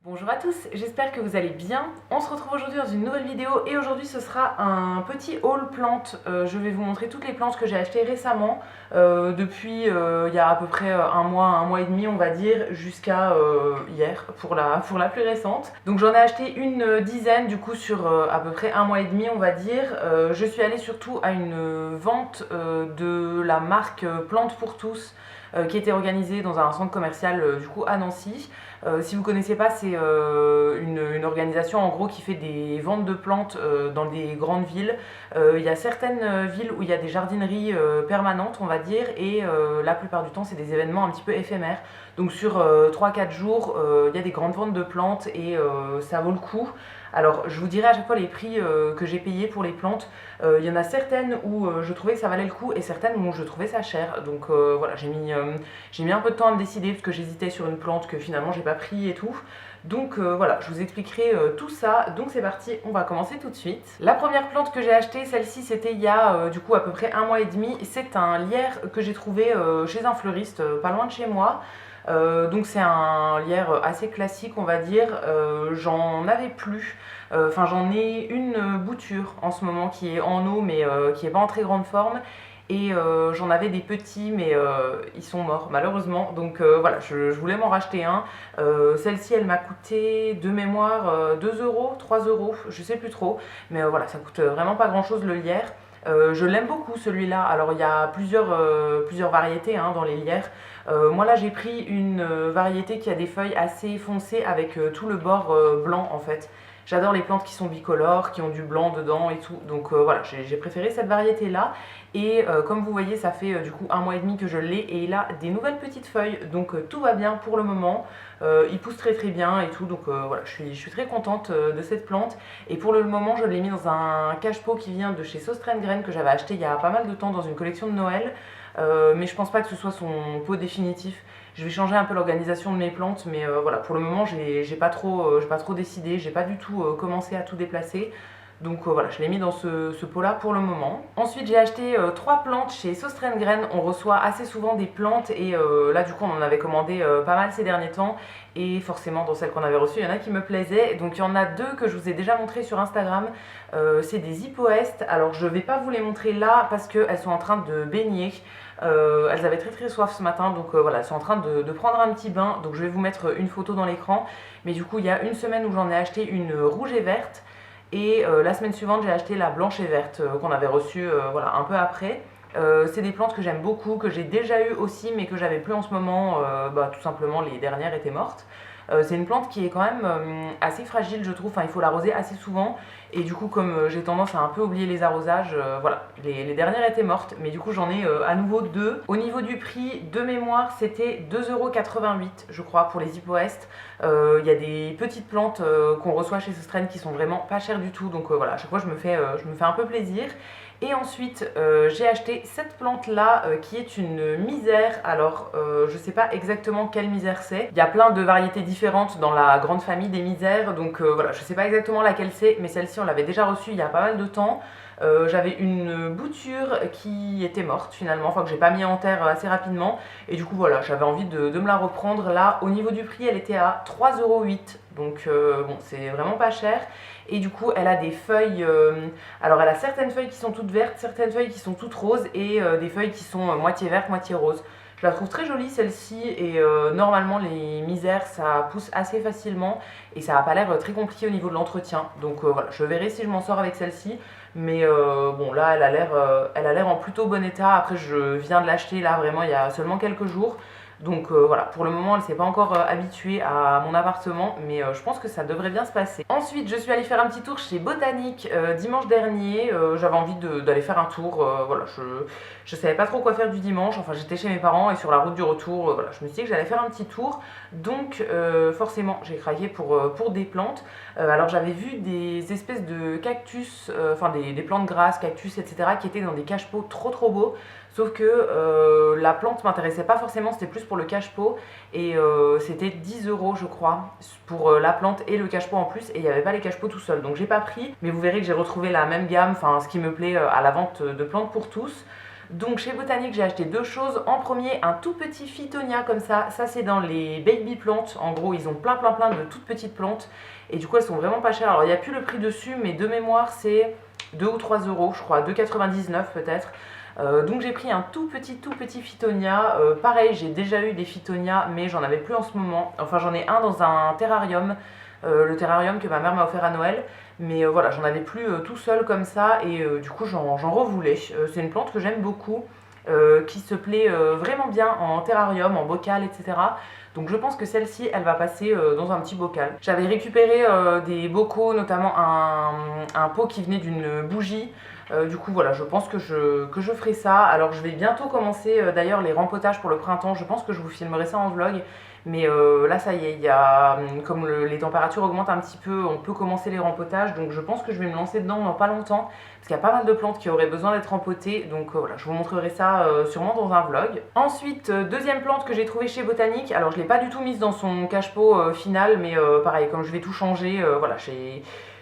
Bonjour à tous, j'espère que vous allez bien. On se retrouve aujourd'hui dans une nouvelle vidéo et aujourd'hui ce sera un petit haul plantes. Je vais vous montrer toutes les plantes que j'ai achetées récemment depuis il y a à peu près un mois et demi on va dire jusqu'à hier pour la plus récente. Donc j'en ai acheté une dizaine du coup sur à peu près un mois et demi on va dire. Je suis allée surtout à une vente de la marque Plantes pour tous qui était organisée dans un centre commercial du coup à Nancy. Si vous ne connaissez pas, c'est une organisation en gros qui fait des ventes de plantes dans des grandes villes. Il y a certaines villes où il y a des jardineries permanentes, on va dire, et la plupart du temps, c'est des événements un petit peu éphémères. Donc sur 3-4 jours, il y a des grandes ventes de plantes et ça vaut le coup. Alors je vous dirai à chaque fois les prix que j'ai payés pour les plantes. Il y en a certaines où je trouvais que ça valait le coup et certaines où je trouvais ça cher. Donc voilà, j'ai mis un peu de temps à me décider parce que j'hésitais sur une plante que finalement j'ai pas pris et tout. Donc voilà, je vous expliquerai tout ça. Donc c'est parti, on va commencer tout de suite. La première plante que j'ai achetée, celle-ci c'était il y a du coup à peu près un mois et demi. C'est un lierre que j'ai trouvé chez un fleuriste pas loin de chez moi. Donc c'est un lierre assez classique on va dire, j'en avais plus, enfin j'en ai une bouture en ce moment qui est en eau mais qui est pas en très grande forme et j'en avais des petits mais ils sont morts malheureusement donc voilà je voulais m'en racheter un. Celle-ci elle m'a coûté de mémoire 2 euros, 3 euros, je sais plus trop mais voilà ça coûte vraiment pas grand chose le lierre. Je l'aime beaucoup celui-là, alors il y a plusieurs variétés hein, dans les lierres. Moi là j'ai pris une variété qui a des feuilles assez foncées avec tout le bord blanc en fait. J'adore les plantes qui sont bicolores, qui ont du blanc dedans et tout. Donc voilà, j'ai préféré cette variété là. Et comme vous voyez, ça fait du coup un mois et demi que je l'ai et il a des nouvelles petites feuilles. Donc tout va bien pour le moment. Il pousse très très bien et tout. Donc voilà, je suis très contente de cette plante. Et pour le moment, je l'ai mis dans un cache-pot qui vient de chez Sostrengren que j'avais acheté il y a pas mal de temps dans une collection de Noël. Mais je pense pas que ce soit son pot définitif. Je vais changer un peu l'organisation de mes plantes, mais voilà, pour le moment, j'ai pas trop décidé, j'ai pas du tout commencé à tout déplacer. Donc voilà, je l'ai mis dans ce pot-là pour le moment. Ensuite, j'ai acheté 3 plantes chez Sostrengren. On reçoit assez souvent des plantes et là, du coup, on en avait commandé pas mal ces derniers temps. Et forcément, dans celles qu'on avait reçues, il y en a qui me plaisaient. Donc il y en a deux que je vous ai déjà montré sur Instagram. C'est des hypoestes. Alors je vais pas vous les montrer là parce qu'elles sont en train de baigner. Elles avaient très très soif ce matin, donc voilà, elles sont en train de prendre un petit bain. Donc je vais vous mettre une photo dans l'écran. Mais du coup, il y a une semaine où j'en ai acheté une rouge et verte. Et la semaine suivante, j'ai acheté la blanche et verte qu'on avait reçue voilà, un peu après. C'est des plantes que j'aime beaucoup, que j'ai déjà eues aussi, mais que j'avais plus en ce moment. Tout simplement, les dernières étaient mortes. C'est une plante qui est quand même assez fragile, je trouve. Enfin, il faut l'arroser assez souvent. Et du coup, comme j'ai tendance à un peu oublier les arrosages, voilà, les dernières étaient mortes. Mais du coup, j'en ai à nouveau deux. Au niveau du prix, de mémoire, c'était 2,88 € je crois, pour les hypoestes. Il y a des petites plantes qu'on reçoit chez Sostren qui sont vraiment pas chères du tout. Donc voilà, à chaque fois, je me fais un peu plaisir. Et ensuite, j'ai acheté cette plante-là qui est une misère. Alors, je sais pas exactement quelle misère c'est. Il y a plein de variétés différentes dans la grande famille des misères. Donc voilà, je sais pas exactement laquelle c'est, mais celle-ci, on l'avait déjà reçue il y a pas mal de temps. J'avais une bouture qui était morte finalement, enfin que j'ai pas mis en terre assez rapidement. Et du coup, voilà, j'avais envie de me la reprendre. Là, au niveau du prix, elle était à 3,08 €. Donc bon, c'est vraiment pas cher. Et du coup, elle a des feuilles. Alors, elle a certaines feuilles qui sont toutes vertes, certaines feuilles qui sont toutes roses et des feuilles qui sont moitié vertes, moitié roses. Je la trouve très jolie celle-ci et normalement les misères ça pousse assez facilement et ça n'a pas l'air très compliqué au niveau de l'entretien. Donc voilà, je verrai si je m'en sors avec celle-ci. Mais bon là elle a l'air en plutôt bon état. Après je viens de l'acheter là vraiment il y a seulement quelques jours. Donc voilà, pour le moment elle ne s'est pas encore habituée à mon appartement, mais je pense que ça devrait bien se passer. Ensuite je suis allée faire un petit tour chez Botanique dimanche dernier, j'avais envie d'aller faire un tour, voilà, je savais pas trop quoi faire du dimanche, enfin j'étais chez mes parents et sur la route du retour, voilà, je me suis dit que j'allais faire un petit tour, donc forcément j'ai craqué pour des plantes. Alors j'avais vu des espèces de cactus, enfin des plantes grasses, cactus, etc. qui étaient dans des cache-pots trop beaux. Sauf que la plante m'intéressait pas forcément, c'était plus pour le cache-pot et c'était 10 € je crois pour la plante et le cache-pot en plus et il n'y avait pas les cache-pots tout seul donc j'ai pas pris mais vous verrez que j'ai retrouvé la même gamme, enfin ce qui me plaît à la vente de plantes pour tous. Donc chez Botanique, j'ai acheté deux choses. En premier, un tout petit Phytonia comme ça. Ça, c'est dans les baby plantes. En gros, ils ont plein de toutes petites plantes. Et du coup, elles sont vraiment pas chères. Alors, il n'y a plus le prix dessus, mais de mémoire, c'est 2 ou 3 euros, je crois. 2,99 peut-être. Donc j'ai pris un tout petit Phytonia. Pareil, j'ai déjà eu des Phytonia, mais j'en avais plus en ce moment. Enfin, j'en ai un dans un terrarium. Le terrarium que ma mère m'a offert à Noël. Mais voilà, j'en avais plus tout seul comme ça et du coup j'en revoulais. C'est une plante que j'aime beaucoup, qui se plaît vraiment bien en terrarium, en bocal, etc. Donc je pense que celle-ci, elle va passer dans un petit bocal. J'avais récupéré des bocaux, notamment un pot qui venait d'une bougie. Du coup voilà, je pense que je ferai ça. Alors je vais bientôt commencer d'ailleurs les rempotages pour le printemps. Je pense que je vous filmerai ça en vlog. Mais là ça y est, comme les températures augmentent un petit peu, on peut commencer les rempotages. Donc je pense que je vais me lancer dedans dans pas longtemps. Parce qu'il y a pas mal de plantes qui auraient besoin d'être rempotées. Donc voilà, je vous montrerai ça sûrement dans un vlog. Ensuite, deuxième plante que j'ai trouvée chez Botanique. Alors je ne l'ai pas du tout mise dans son cache-pot final. Mais pareil, comme je vais tout changer, voilà,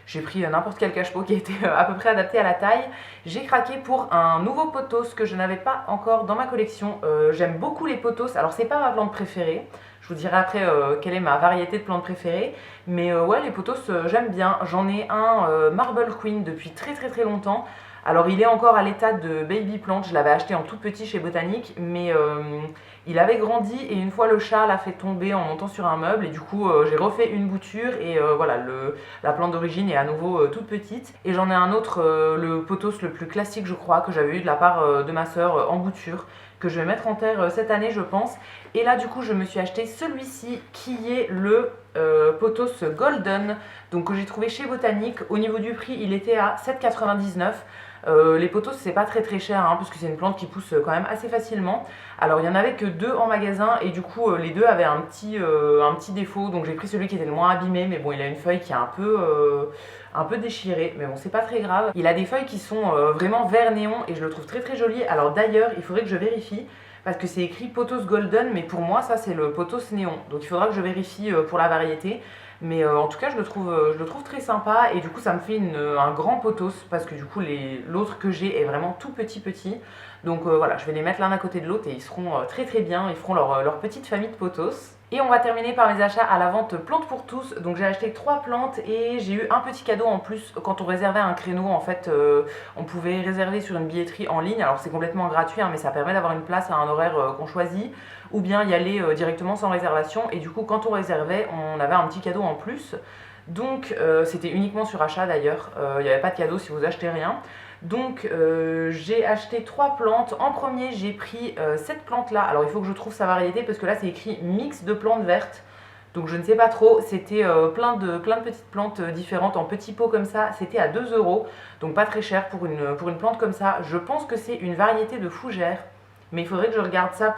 j'ai pris n'importe quel cache-pot qui était à peu près adapté à la taille. J'ai craqué pour un nouveau pothos que je n'avais pas encore dans ma collection. J'aime beaucoup les pothos. Alors c'est pas ma plante préférée. Je vous dirai après quelle est ma variété de plantes préférées. Mais ouais, les pothos, j'aime bien. J'en ai un Marble Queen depuis très longtemps. Alors il est encore à l'état de baby plant. Je l'avais acheté en tout petit chez Botanique. Mais il avait grandi et une fois le chat l'a fait tomber en montant sur un meuble. Et du coup j'ai refait une bouture. Et voilà, la plante d'origine est à nouveau toute petite. Et j'en ai un autre, le pothos le plus classique je crois, que j'avais eu de la part de ma soeur en bouture, que je vais mettre en terre cette année je pense. Et là du coup je me suis acheté celui-ci qui est le pothos Golden, donc que j'ai trouvé chez Botanique. Au niveau du prix il était à 7,99 €. Les pothos c'est pas très cher hein, parce que c'est une plante qui pousse quand même assez facilement. Alors il y en avait que deux en magasin et du coup les deux avaient un petit défaut. Donc j'ai pris celui qui était le moins abîmé, mais bon il a une feuille qui est un peu déchirée, mais bon c'est pas très grave. Il a des feuilles qui sont vraiment vert néon et je le trouve très joli. Alors d'ailleurs il faudrait que je vérifie parce que c'est écrit pothos golden, mais pour moi ça c'est le pothos néon. Donc il faudra que je vérifie pour la variété. Mais en tout cas je le trouve très sympa et du coup ça me fait un grand pothos parce que du coup l'autre que j'ai est vraiment tout petit. Donc voilà, je vais les mettre l'un à côté de l'autre et ils seront très bien, ils feront leur petite famille de pothos. Et on va terminer par mes achats à la vente Plantes pour tous. Donc j'ai acheté 3 plantes et j'ai eu un petit cadeau en plus quand on réservait un créneau. En fait, on pouvait réserver sur une billetterie en ligne. Alors c'est complètement gratuit, hein, mais ça permet d'avoir une place à un horaire qu'on choisit. Ou bien y aller directement sans réservation. Et du coup, quand on réservait, on avait un petit cadeau en plus. Donc c'était uniquement sur achat d'ailleurs. Il n'y avait pas de cadeau si vous achetez rien. Donc j'ai acheté 3 plantes. En premier j'ai pris cette plante là. Alors il faut que je trouve sa variété parce que là c'est écrit mix de plantes vertes. Donc je ne sais pas trop. C'était plein de petites plantes différentes en petits pots comme ça. C'était à 2 €. Donc pas très cher pour une plante comme ça. Je pense que c'est une variété de fougère. Mais il faudrait que je regarde ça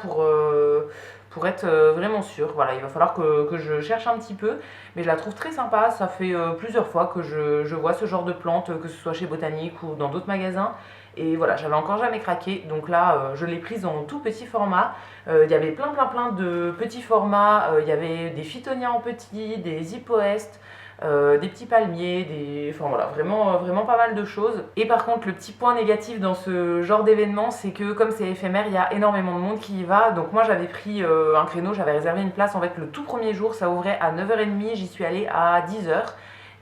pour être vraiment sûre. Voilà, il va falloir que je cherche un petit peu. Mais je la trouve très sympa. Ça fait plusieurs fois que je vois ce genre de plante, que ce soit chez Botanique ou dans d'autres magasins. Et voilà, j'avais encore jamais craqué. Donc là, je l'ai prise en tout petit format. Il y avait plein de petits formats. Il y avait des Phytonia en petit, des Hypoestes. Des petits palmiers, enfin voilà, vraiment pas mal de choses. Et par contre, le petit point négatif dans ce genre d'événement, c'est que comme c'est éphémère, il y a énormément de monde qui y va. Donc moi j'avais pris un créneau, j'avais réservé une place en fait le tout premier jour, ça ouvrait à 9h30, j'y suis allée à 10h.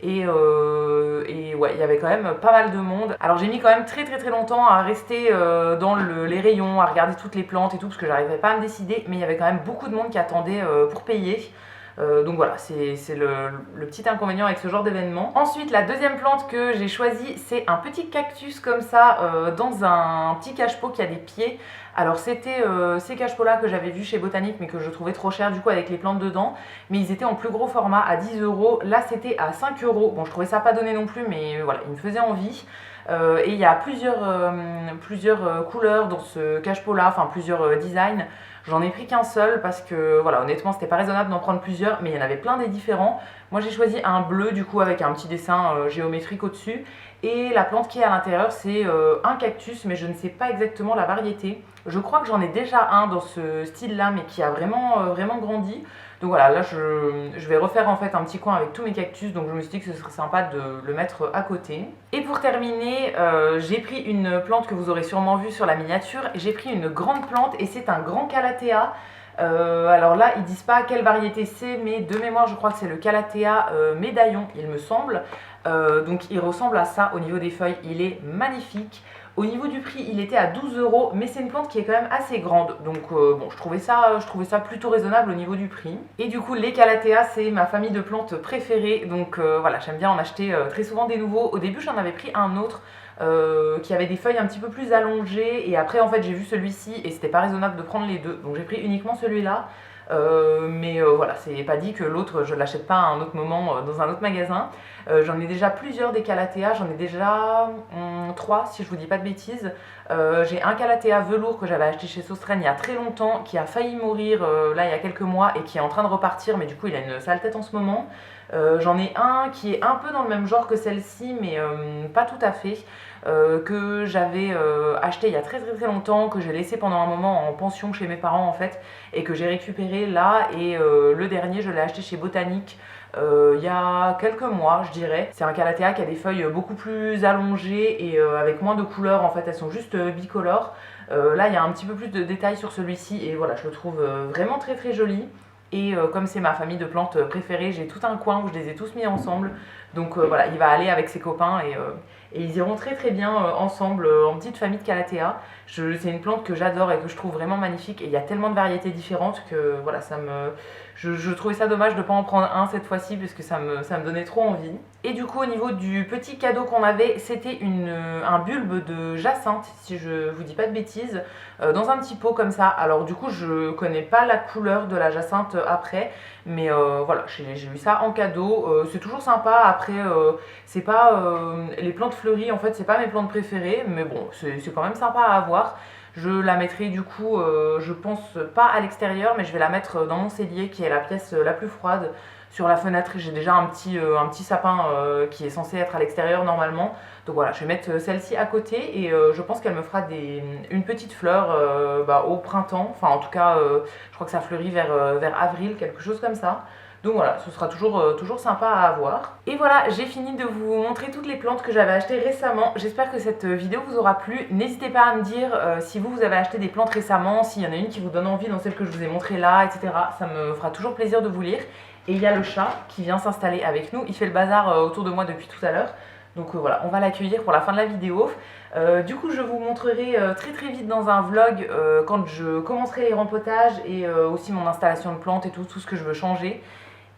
Et ouais, il y avait quand même pas mal de monde. Alors j'ai mis quand même très longtemps à rester dans les rayons, à regarder toutes les plantes et tout, parce que j'arrivais pas à me décider. Mais il y avait quand même beaucoup de monde qui attendait pour payer. Donc voilà, c'est le petit inconvénient avec ce genre d'événement. Ensuite, la deuxième plante que j'ai choisie, c'est un petit cactus comme ça, dans un petit cache-pot qui a des pieds. Alors c'était ces cache-pots là que j'avais vu chez Botanique mais que je trouvais trop cher du coup avec les plantes dedans. Mais ils étaient en plus gros format à 10 €. Là c'était à 5 €. Bon, je trouvais ça pas donné non plus, mais voilà, il me faisait envie. Et il y a plusieurs couleurs dans ce cache-pot là, enfin plusieurs designs. J'en ai pris qu'un seul parce que voilà, honnêtement c'était pas raisonnable d'en prendre plusieurs, mais il y en avait plein des différents. Moi j'ai choisi un bleu du coup avec un petit dessin géométrique au dessus. Et la plante qui est à l'intérieur c'est un cactus, mais je ne sais pas exactement la variété. Je crois que j'en ai déjà un dans ce style-là, mais qui a vraiment grandi. Donc voilà, là je vais refaire en fait un petit coin avec tous mes cactus, donc je me suis dit que ce serait sympa de le mettre à côté. Et pour terminer, j'ai pris une plante que vous aurez sûrement vue sur la miniature. J'ai pris une grande plante et c'est un grand calathea. Alors là, ils disent pas quelle variété c'est, mais de mémoire, je crois que c'est le calathea médaillon, il me semble. Donc il ressemble à ça au niveau des feuilles, il est magnifique. Au niveau du prix, il était à 12 €, mais c'est une plante qui est quand même assez grande. Donc bon, je trouvais ça plutôt raisonnable au niveau du prix. Et du coup, les calathea, c'est ma famille de plantes préférées. Donc voilà, j'aime bien en acheter très souvent des nouveaux. Au début, j'en avais pris un autre qui avait des feuilles un petit peu plus allongées. Et après, en fait, j'ai vu celui-ci et c'était pas raisonnable de prendre les deux. Donc j'ai pris uniquement celui-là. Mais voilà, c'est pas dit que l'autre je l'achète pas à un autre moment dans un autre magasin. J'en ai déjà plusieurs des calathea, j'en ai déjà 3 si je vous dis pas de bêtises. J'ai un calathea velours que j'avais acheté chez Sostraine il y a très longtemps, qui a failli mourir là il y a quelques mois et qui est en train de repartir, mais du coup il a une sale tête en ce moment. J'en ai un qui est un peu dans le même genre que celle-ci, mais pas tout à fait. Que j'avais acheté il y a très longtemps, que j'ai laissé pendant un moment en pension chez mes parents en fait, et que j'ai récupéré là, et le dernier je l'ai acheté chez Botanique il y a quelques mois je dirais. C'est un calathea qui a des feuilles beaucoup plus allongées et avec moins de couleurs en fait, elles sont juste bicolores. Là il y a un petit peu plus de détails sur celui-ci et voilà, je le trouve vraiment très joli. Et comme c'est ma famille de plantes préférée, j'ai tout un coin où je les ai tous mis ensemble. Donc voilà, il va aller avec ses copains et ils iront très bien ensemble en petite famille de calathea. C'est une plante que j'adore et que je trouve vraiment magnifique. Et il y a tellement de variétés différentes que voilà, je trouvais ça dommage de ne pas en prendre un cette fois-ci parce que ça me donnait trop envie. Et du coup, au niveau du petit cadeau qu'on avait, c'était un bulbe de jacinthe, si je vous dis pas de bêtises, dans un petit pot comme ça. Alors du coup, je connais pas la couleur de la jacinthe après, mais voilà, j'ai eu ça en cadeau. C'est toujours sympa. Après, c'est pas les plantes fleuries, en fait, c'est pas mes plantes préférées, mais bon, c'est quand même sympa à avoir. Je la mettrai du coup, je pense pas à l'extérieur, mais je vais la mettre dans mon cellier qui est la pièce la plus froide. Sur la fenêtre, j'ai déjà un petit sapin qui est censé être à l'extérieur normalement. Donc voilà, je vais mettre celle-ci à côté et je pense qu'elle me fera une petite fleur au printemps. Enfin en tout cas, je crois que ça fleurit vers avril, quelque chose comme ça. Donc voilà, ce sera toujours sympa à avoir. Et voilà, j'ai fini de vous montrer toutes les plantes que j'avais achetées récemment. J'espère que cette vidéo vous aura plu. N'hésitez pas à me dire si vous avez acheté des plantes récemment, s'il y en a une qui vous donne envie dans celle que je vous ai montrée là, etc. Ça me fera toujours plaisir de vous lire. Et il y a le chat qui vient s'installer avec nous. Il fait le bazar autour de moi depuis tout à l'heure. Donc voilà, on va l'accueillir pour la fin de la vidéo. Du coup, je vous montrerai très vite dans un vlog quand je commencerai les rempotages et aussi mon installation de plantes et tout ce que je veux changer.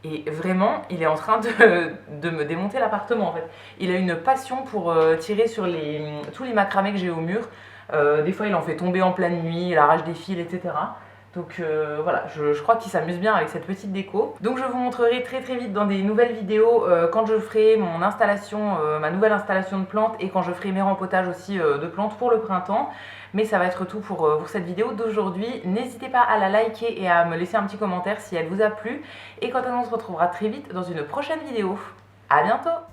Et vraiment, il est en train de me démonter l'appartement en fait. Il a une passion pour tirer sur tous les macramés que j'ai au mur. Des fois, il en fait tomber en pleine nuit, il arrache des fils, etc. Donc voilà, je crois qu'il s'amuse bien avec cette petite déco. Donc je vous montrerai très vite dans des nouvelles vidéos quand je ferai mon installation, ma nouvelle installation de plantes et quand je ferai mes rempotages aussi de plantes pour le printemps. Mais ça va être tout pour cette vidéo d'aujourd'hui. N'hésitez pas à la liker et à me laisser un petit commentaire si elle vous a plu. Et quant à nous, on se retrouvera très vite dans une prochaine vidéo. À bientôt!